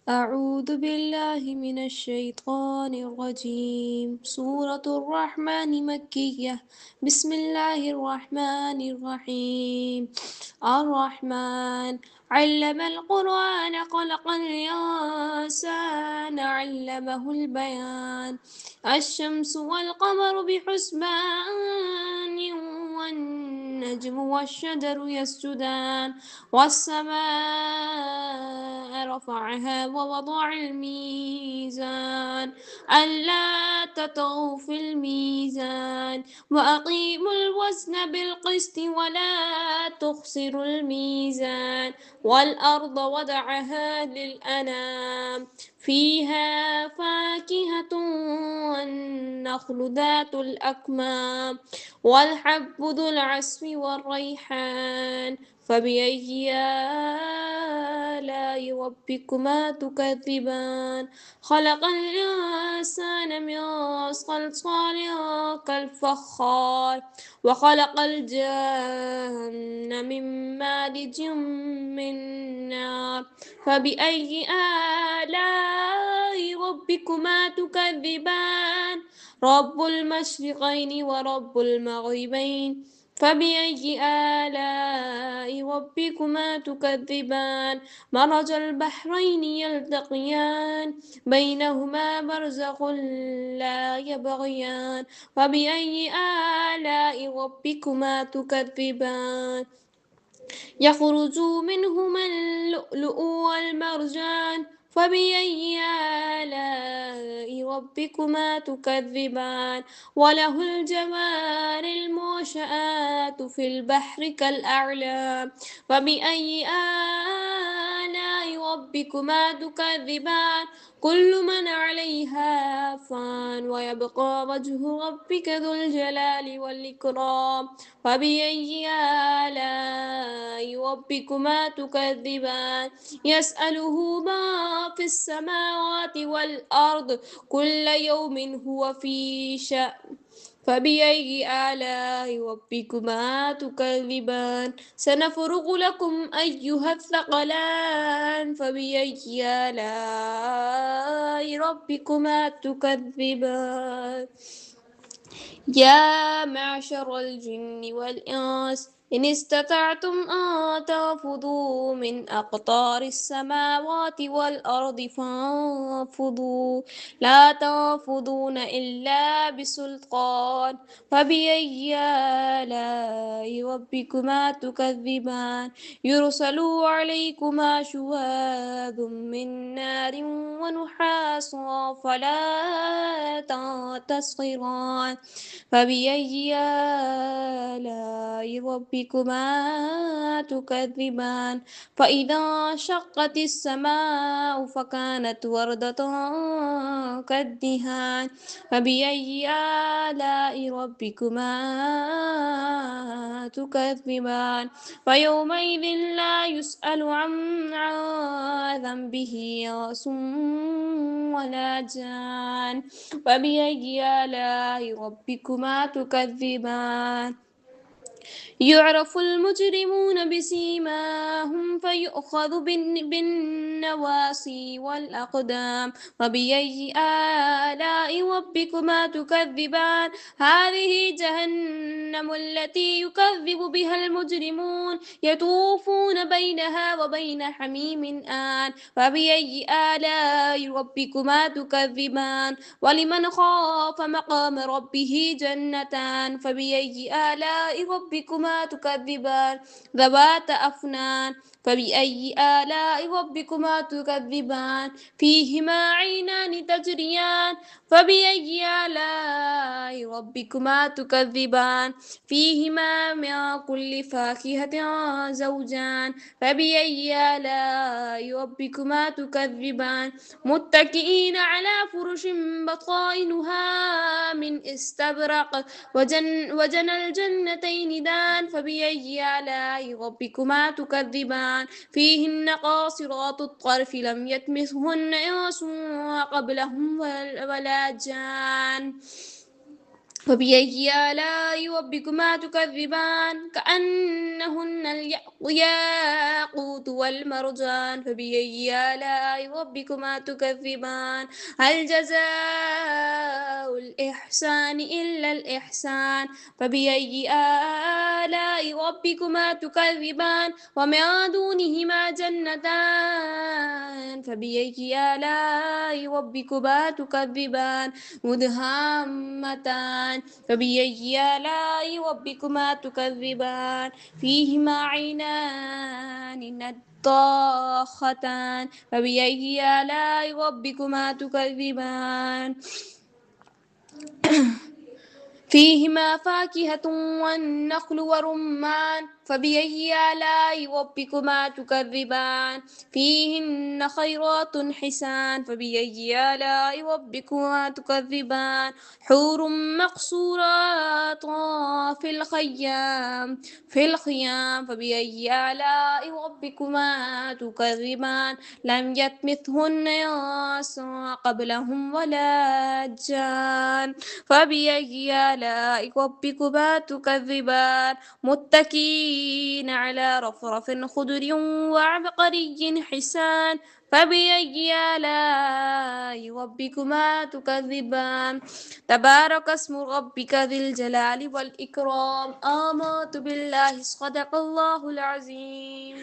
أعوذ بالله من الشيطان الرجيم. سورة الرحمن مكية. بسم الله الرحمن الرحيم. الرحمن علم القرآن خلق الإنسان علمه البيان. الشمس والقمر بحسبان والنجم والشجر يسجدان والسماء رفعها ووضع الميزان ألا تطغوا في الميزان وأقيموا الوزن بالقسط ولا تخسروا الميزان والأرض وضعها للأنام فيها فاكهة والنخل ذات الأكمام والحب ذو العصف والريحان فبأي آلاء ربكما تكذبان خلق الإنسان من صلصال كالفخار وخلق الجن من مارج من نار فبأي آلاء ربكما تكذبان رب المشرقين ورب المغربين فبأي آلاء ربكما تكذبان مرج البحرين يلتقيان بينهما برزخ لا يبغيان فبأي آلاء ربكما تكذبان يخرج منهما اللؤلؤ والمرجان فبأي آلاء ربكما تكذبان وله الجوار المنشآت في البحر كالأعلام فبأي آلاء ربكما تكذبان كل من عليها فان ويبقى وجه ربك ذو الجلال والإكرام فبأي آلاء ربكما تكذبان يسأله ما في السماوات والأرض كل يوم هو في شأن فبأي آلاء ربكما تكذبان سنفرغ لكم أيها الثقلان فبأي آلاء ربكما تكذبان يا معشر الجن والإنس إن استطعتم أن تنفذوا من أقطار السماوات والأرض فانفذوا لا تنفذون إلا بسلطان فبأي آلاء ربكما تكذبان يرسل عليكما شواظ من نار ونحاس فلا تنتصران فبأي آلاء ربكما تكذبان فإذا انشقت السماء فكانت وردة كالدهان فبأي آلاء ربكما تكذبان فيومئذ لا يسأل عن ذنبه انس ولا جان فبأي آلاء ربكما تكذبان يعرف المجرمون بسيماهم فيؤخذ بالنواصي والأقدام وبأي آلاء ربكما تكذبان هذه جهنم التي يكذب بها المجرمون يطوفون بينها وبين حميم آن فبأي آلاء ربكما تكذبان ولمن خاف مقام ربه جنتان فبأي آلاء ربكما تكذبان ذوات أفنان فبأي آلاء ربكما تكذبان فيهما عينان تجريان فبأي آلاء ربكما تكذبان فيهما من كل فاكهة زوجان فبأي آلاء ربكما تكذبان متكئين على فرش بطائنها من استبرق وجنى الجنتين دان فبأي آلاء ربكما تكذبان فيهن قاصرات الطرف لم يطمثهن إنس قبلهم ولا جان فبأي آلاء ربكما تكذبان كأنهن الياقوت والمرجان فبأي آلاء ربكما تكذبان هل جزاء الإحسان إلا الإحسان فبأي آلاء ربكما تكذبان ومن دونهما جنتان فبأي آلاء ربكما تكذبان مدهامتان فبأي آلاء ربكما تكذبان فيهما عينان نضاختان فبأي آلاء ربكما تكذبان فيهما فاكهة والنخل ورمان فبأي آلاء ربكما تكذبان فيهن خيرات حسان فبأي آلاء ربكما تكذبان حور مقصورات في الخيام فبأي آلاء ربكما تكذبان لم يطمثهن إنس قبلهم ولا جان فبأي آلاء ربكما تكذبان متكئين على رفرف خضر وعبقري حسان فبأي آلاء ربكما تكذبان تبارك اسم ربك ذي الجلال والإكرام آمنت بالله صدق الله العظيم.